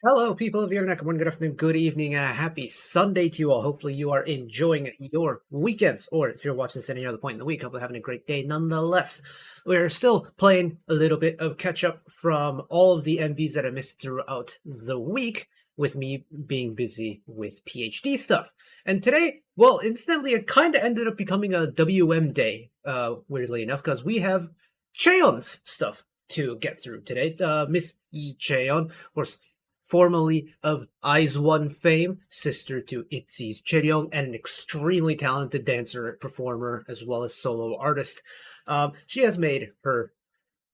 Hello, people of the internet. Good morning, good afternoon, good evening, happy Sunday to you all. Hopefully, you are enjoying your weekends, or if you're watching this at any other point in the week, hopefully having a great day nonetheless. We're still playing a little bit of catch up from all of the MVs that I missed throughout the week, with me being busy with PhD stuff. And today, well, incidentally, it kind of ended up becoming a WM day, weirdly enough, because we have Chaeyeon's stuff to get through today. Miss Chaeyeon, of course, formerly of Eyes One fame, sister to ITZY's Chaeyeon, and an extremely talented dancer, performer, as well as solo artist. She has made her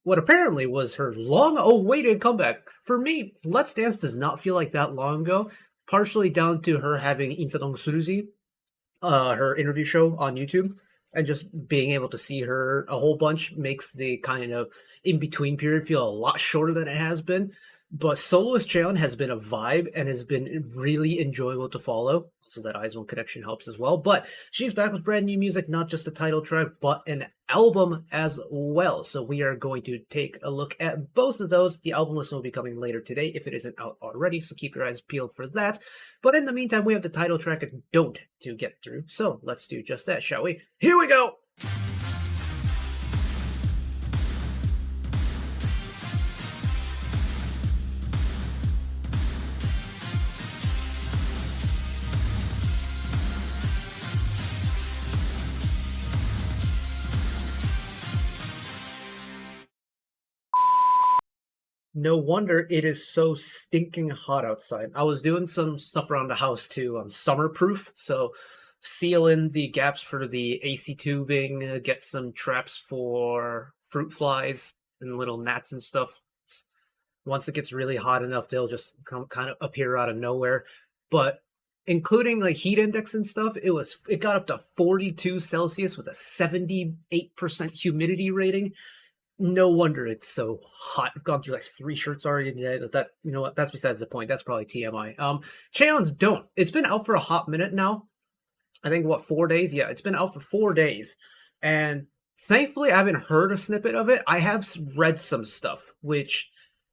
what apparently was her long-awaited comeback. For me, Let's Dance does not feel like that long ago, partially down to her having Insadong Suruzi, her interview show on YouTube, and just being able to see her a whole bunch makes the kind of in-between period feel a lot shorter than it has been. But soloist Chaeyeon has been a vibe and has been really enjoyable to follow. So that Eyes One connection helps as well. But she's back with brand new music, not just a title track, but an album as well. So we are going to take a look at both of those. The album list will be coming later today if it isn't out already, so keep your eyes peeled for that. But in the meantime, we have the title track and Don't to get through. So let's do just that, shall we? Here we go! No wonder it is so stinking hot outside. I was doing some stuff around the house to summer-proof, so seal in the gaps for the AC tubing, get some traps for fruit flies and little gnats and stuff. Once it gets really hot enough, they'll just kind of appear out of nowhere. But including like heat index and stuff, it got up to 42 Celsius with a 78% humidity rating. No wonder it's so hot. I've gone through like 3 shirts already today. That, you know what? That's besides the point. That's probably TMI. Chaeyeon's Don't. It's been out for a hot minute now. I think, what, 4 days? Yeah, it's been out for 4 days. And thankfully, I haven't heard a snippet of it. I have read some stuff, which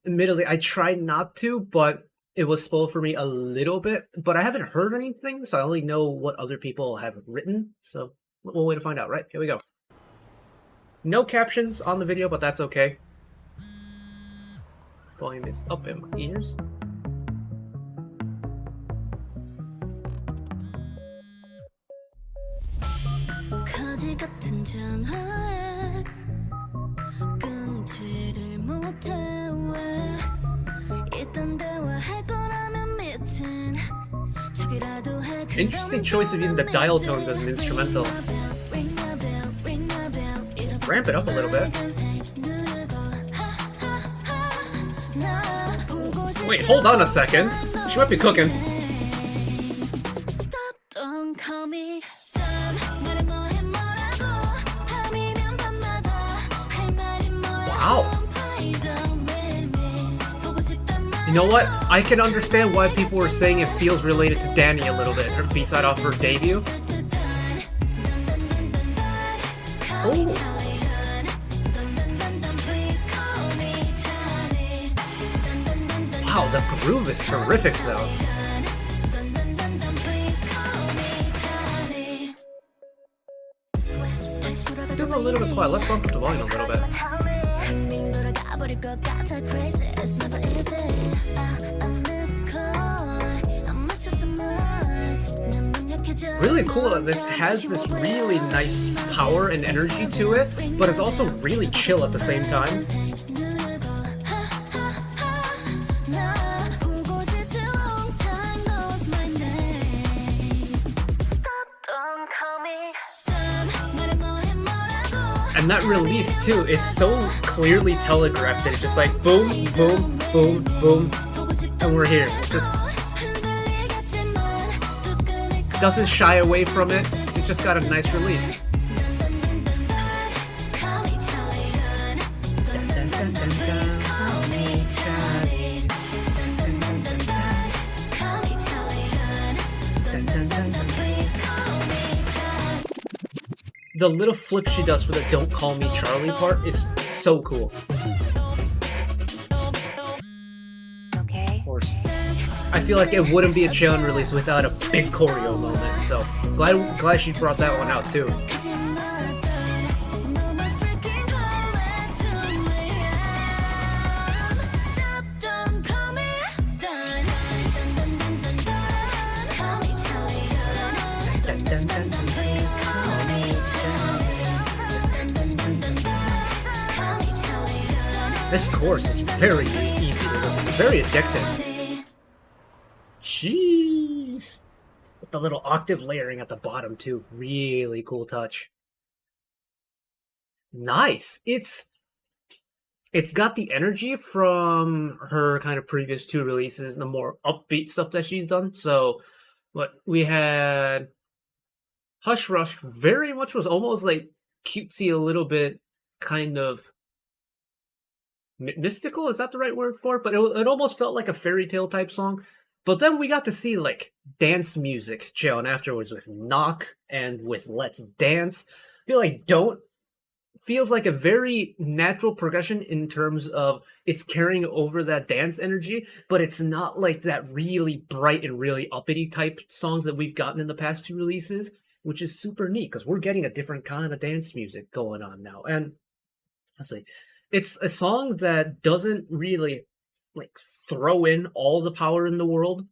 admittedly I tried not to, but it was spoiled for me a little bit. But I haven't heard anything, so I only know what other people have written. So we'll wait to find out, right? Here we go. No captions on the video, but that's okay. Volume is up in my ears. Interesting choice of using the dial tones as an instrumental. Ramp it up a little bit. Wait, hold on a second. She might be cooking. Wow. You know what? I can understand why people were saying it feels related to Danny a little bit. Her B-side off her debut. Oh. Wow, the groove is terrific, though. It feels a little bit quiet. Let's bump up the volume a little bit. Really cool that this has this really nice power and energy to it, but it's also really chill at the same time. And that release, too, is so clearly telegraphed that it's just like boom, boom, boom, boom, and we're here. Just doesn't shy away from it. It's just got a nice release. The little flip she does for the "Don't Call Me Charlie" part is so cool. Okay. course. I feel like it wouldn't be a Chaeyeon release without a big choreo moment, so glad she brought that one out too. This course is very easy to listen to, very addictive. Jeez. With the little octave layering at the bottom too. Really cool touch. Nice. It's got the energy from her kind of previous two releases, the more upbeat stuff that she's done. So what we had Hush Rush very much was almost like cutesy, a little bit kind of mystical, is that the right word for it? But it almost felt like a fairy tale type song. But then we got to see like dance music Chaeyeon afterwards with Knock and with Let's Dance. I feel like Don't feels like a very natural progression in terms of it's carrying over that dance energy, but it's not like that really bright and really uppity type songs that we've gotten in the past two releases, which is super neat because we're getting a different kind of dance music going on now. And let's see, it's a song that doesn't really like throw in all the power in the world,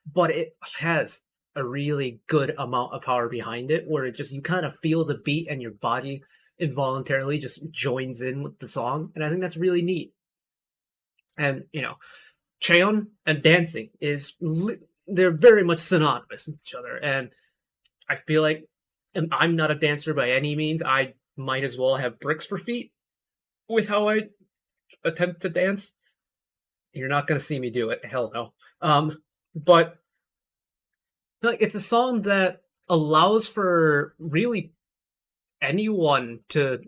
but it has a really good amount of power behind it where it just, you kind of feel the beat and your body involuntarily just joins in with the song. And I think that's really neat. And, you know, Chaeyeon and dancing they're very much synonymous with each other. And I feel like, and I'm not a dancer by any means, I might as well have bricks for feet with how I attempt to dance. You're not going to see me do it. Hell no. But like, it's a song that allows for really anyone to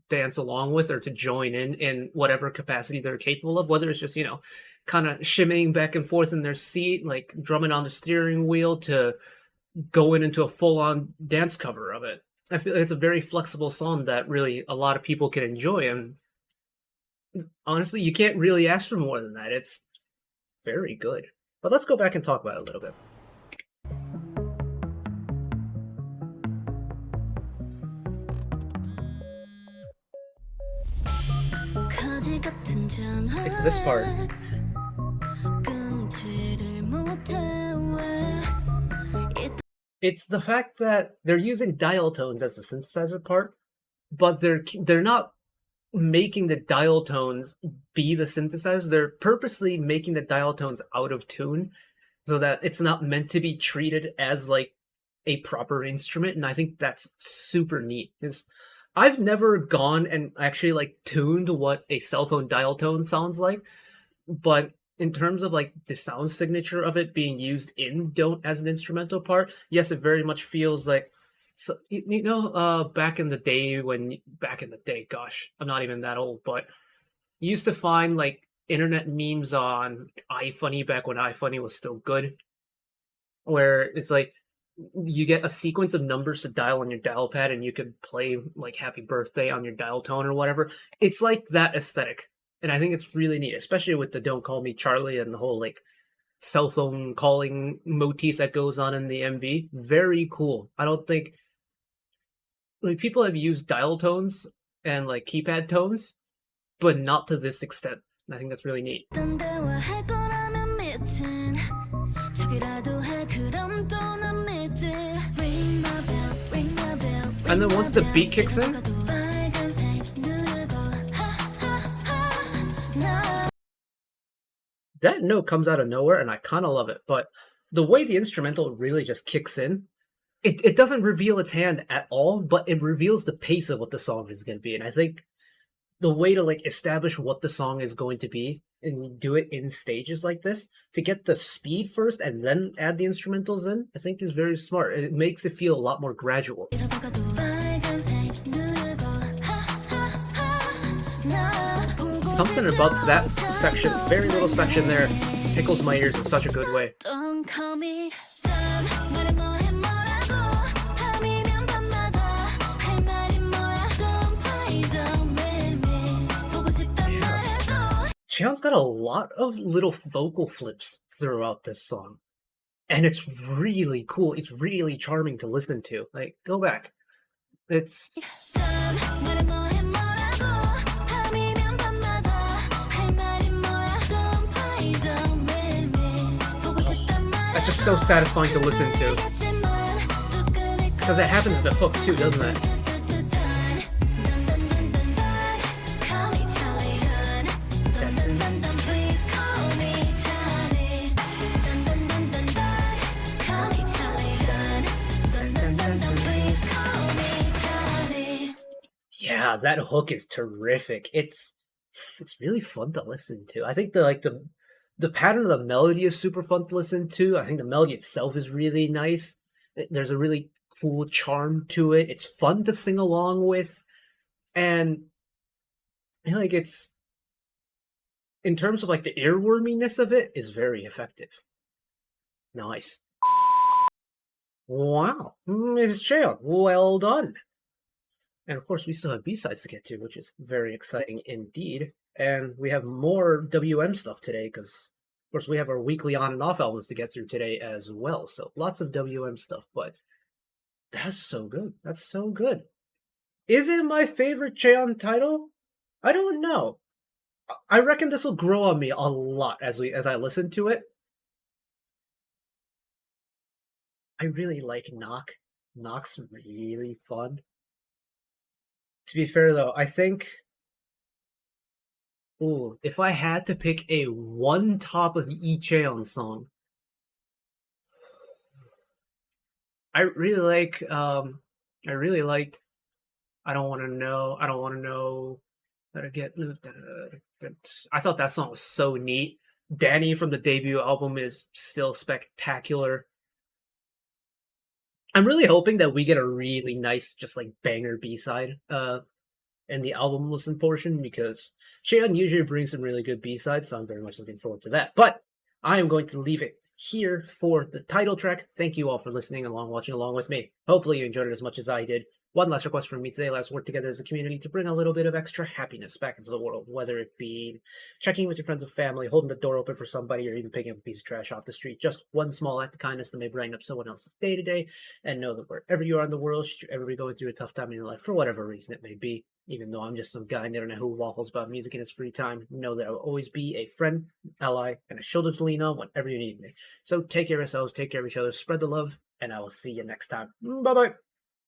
dance along with or to join in whatever capacity they're capable of, whether it's just, you know, kind of shimmying back and forth in their seat, like drumming on the steering wheel, to going into a full-on dance cover of it. I feel like it's a very flexible song that really a lot of people can enjoy, and honestly, you can't really ask for more than that. It's very good. But let's go back and talk about it a little bit. It's this part. It's the fact that they're using dial tones as the synthesizer part, but they're not making the dial tones be the synthesizers. They're purposely making the dial tones out of tune so that it's not meant to be treated as like a proper instrument. And I think that's super neat, because I've never gone and actually like tuned what a cell phone dial tone sounds like, but in terms of like the sound signature of it being used in Don't as an instrumental part, yes, it very much feels like, so you know, back in the day, gosh, I'm not even that old, but you used to find like internet memes on iFunny back when iFunny was still good, where it's like you get a sequence of numbers to dial on your dial pad and you could play like Happy Birthday on your dial tone or whatever. It's like that aesthetic. And I think it's really neat, especially with the Don't Call Me Charlie and the whole like cell phone calling motif that goes on in the MV. Very cool. I don't think, I mean, people have used dial tones and like keypad tones, but not to this extent. And I think that's really neat. And then once the beat kicks in, that note comes out of nowhere, and I kind of love it. But the way the instrumental really just kicks in, it doesn't reveal its hand at all, but it reveals the pace of what the song is going to be. And I think the way to like establish what the song is going to be and do it in stages like this, to get the speed first and then add the instrumentals in, I think is very smart. It makes it feel a lot more gradual. Something about that section, very little section there, tickles my ears in such a good way. Chaeyeon's got a lot of little vocal flips throughout this song, and it's really cool. It's really charming to listen to. Like, go back. It's that's just so satisfying to listen to. Because it happens in the hook too, doesn't it? Yeah, that hook is terrific. It's really fun to listen to. I think the pattern of the melody is super fun to listen to. I think the melody itself is really nice. There's a really cool charm to it. It's fun to sing along with, and I feel like it's in terms of like the earworminess of it is very effective. Nice. Wow, Ms. Chaeyeon, well done. And of course, we still have B-sides to get to, which is very exciting indeed. And we have more WM stuff today because, of course, we have our weekly on and off albums to get through today as well. So lots of WM stuff, but that's so good. That's so good. Is it my favorite Chaeyeon title? I don't know. I reckon this will grow on me a lot as I listen to it. I really like Knock. Knock's really fun. To be fair though, I think if I had to pick a one top of the Chaeyeon song, I really liked I don't wanna know how to get I thought that song was so neat. Danny from the debut album is still spectacular. I'm really hoping that we get a really nice, just like banger B-side in the album listen portion because Chaeyeon usually brings some really good B-sides, so I'm very much looking forward to that. But I am going to leave it here for the title track. Thank you all for listening along, watching along with me. Hopefully you enjoyed it as much as I did. One last request from me today. Let's work together as a community to bring a little bit of extra happiness back into the world, whether it be checking with your friends and family, holding the door open for somebody, or even picking up a piece of trash off the street. Just one small act of kindness that may brighten up someone else's day to day. And know that wherever you are in the world, should you ever be going through a tough time in your life, for whatever reason it may be, even though I'm just some guy on the internet who waffles about music in his free time, know that I will always be a friend, ally, and a shoulder to lean on whenever you need me. So take care of yourselves, take care of each other, spread the love, and I will see you next time. Bye-bye.